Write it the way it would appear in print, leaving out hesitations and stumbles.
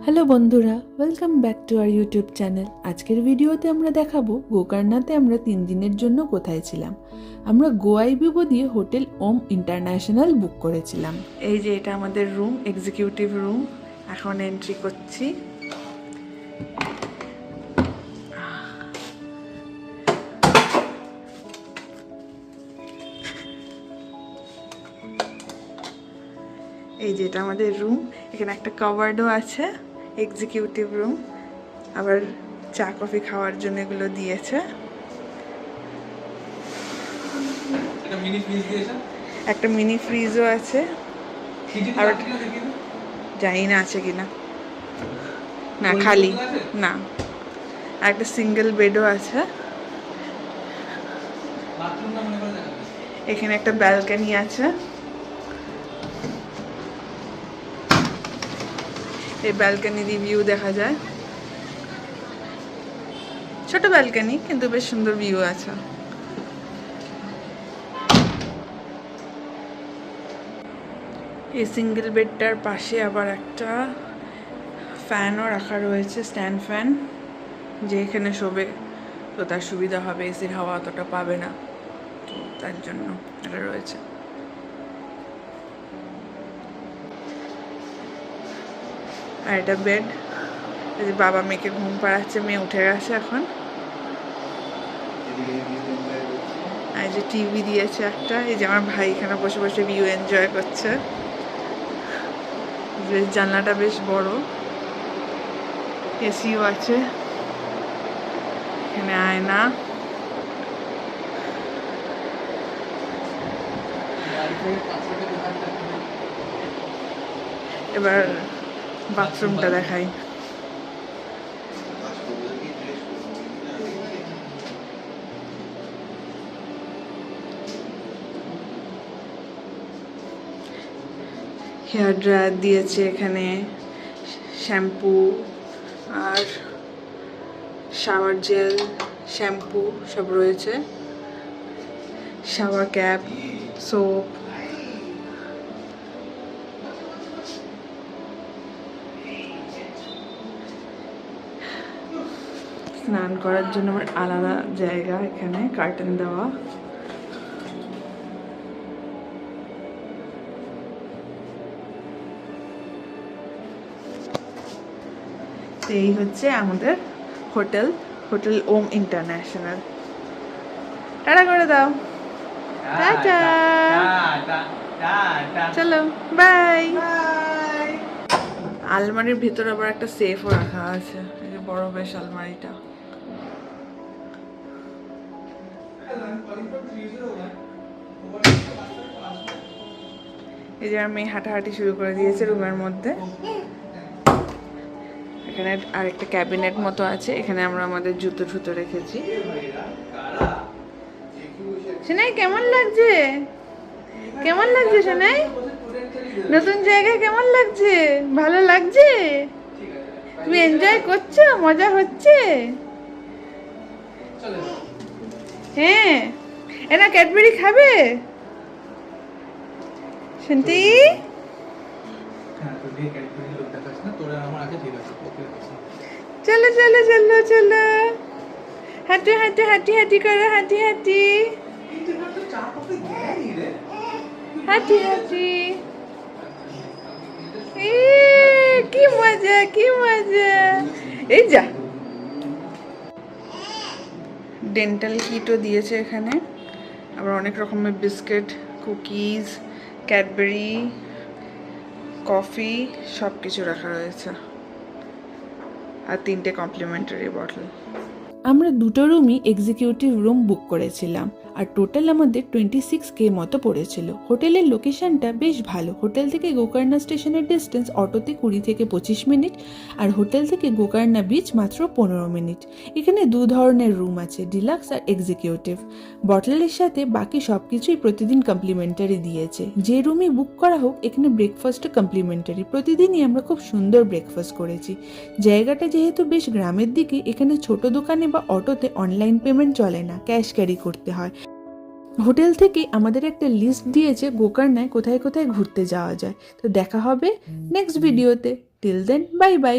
Hello বন্ধুরা, welcome back to our YouTube channel. আজকের ভিডিওতে আমরা দেখাবো গোকর্ণাতে আমরা 3 দিনের জন্য কোথায় ছিলাম। আমরা গোয়াই বিবো দিয়ে হোটেল ওম ইন্টারন্যাশনাল বুক করেছিলাম। এই যে এটা আমাদের রুম, এক্সিকিউটিভ রুম। এখন এন্ট্রি করছি। এই যে এটা আমাদের রুম, এখানে একটা কভারডও আছে। এক্সিকিউটিভ রুম, আবার চা কফি খাওয়ার জন্য এগুলো দিয়েছে। একটা মিনি ফ্রিজও আছে, আর জানি না আছে কিনা, না খালি না। আর একটা সিঙ্গেল বেডও আছে। এখানে একটা ব্যালকনি আছে। এই ব্যালকনি দিয়ে ভিউ দেখা যায়। ছোট ব্যালকনি, কিন্তু বেশ সুন্দর ভিউ আছে। এই সিঙ্গেল বেডটার পাশে আবার একটা ফ্যানও রাখা রয়েছে, স্ট্যান্ড ফ্যান, যে এখানে শোবে তো তার সুবিধা হবে, এসির হাওয়া অতটা পাবে না, তো তার জন্য এটা রয়েছে। আর এটা বেড, এই যে বাবা মেয়েকে ঘুম পাড়াচ্ছে, মেয়ে উঠে গেছে এখন। আর যে টিভি দিয়েছে একটা, এই যে আমার ভাই এখানে বসে বসে ভিউ এনজয় করছে। জানলাটা বেশ বড়, এসিও আছে, এখানে আয়না। এবার বাথরুমটা দেখাই। হেয়ার ড্রায়ার দিয়েছে এখানে, শ্যাম্পু আর শাওয়ার জেল, শ্যাম্পু সব রয়েছে, শাওয়ার ক্যাপ, সোপ। স্নান করার জন্য আমার আলাদা জায়গা, এখানে কার্টেন দেওয়া। এই হচ্ছে আমাদের হোটেল, হোটেল ওম ইন্টারন্যাশনাল। টাটা করে দাও, টাটা, চলো বাই। আলমারির ভিতরে আবার একটা সেফও রাখা আছে, এই যে বড় বেশ আলমারিটা। এই যে আমি হাঁটাহাঁটি শুরু করে দিয়েছে রুমের মধ্যে। এখানে আরেকটা ক্যাবিনেট মতো আছে, এখানে আমরা আমাদের জুতো ঠুতো রেখেছি। সোনাই কেমন লাগছে? কেমন লাগছে সোনাই? নতুন জায়গায় কেমন লাগছে? ভালো লাগছে? তুমি এনজয় করছো? মজা হচ্ছে? হ্যাঁ, এনা ক্যাডবেরি খাবে শুনতি? চলো চলো চলো চলো, হাঁটু হাঁটু হাঁটি হাঁটি করো, হাঁটি হাঁটি হাঁটি হাঁটি। কি মজা, কি মজা। এই যা, ডেন্টাল কিটও দিয়েছে এখানে, আবার অনেক রকমের বিস্কিট, কুকিজ, ক্যাডবেরি, কফি সব কিছু রাখা রয়েছে, আর 3টে কমপ্লিমেন্টারি বটল। আমরা 2টো রুমই এক্সিকিউটিভ রুম বুক করেছিলাম, আর টোটাল আমাদের 26K মতো পড়েছিল। হোটেলের লোকেশনটা বেশ ভালো। হোটেল থেকে গোকর্ণা স্টেশনের ডিস্টেন্স অটোতে 20 থেকে 25 মিনিট, আর হোটেল থেকে গোকর্ণা বিচ মাত্র 15 মিনিট। এখানে 2 ধরনের রুম আছে, ডিলাক্স আর এক্সিকিউটিভ। বটলের সাথে বাকি সব কিছুই প্রতিদিন কমপ্লিমেন্টারি দিয়েছে। যে রুমই বুক করা হোক, এখানে ব্রেকফাস্টও কমপ্লিমেন্টারি। প্রতিদিনই আমরা খুব সুন্দর ব্রেকফাস্ট করেছি। জায়গাটা যেহেতু বেশ গ্রামের দিকে, এখানে ছোট দোকানে বা অটোতে অনলাইন পেমেন্ট চলে না, ক্যাশ ক্যারি করতে হয়। হোটেল থেকে আমাদের একটা লিস্ট দিয়েছে গোকর্ণায় কোথায় কোথায় ঘুরতে যাওয়া যায়। তো দেখা হবে নেক্সট ভিডিওতে। Till then bye by.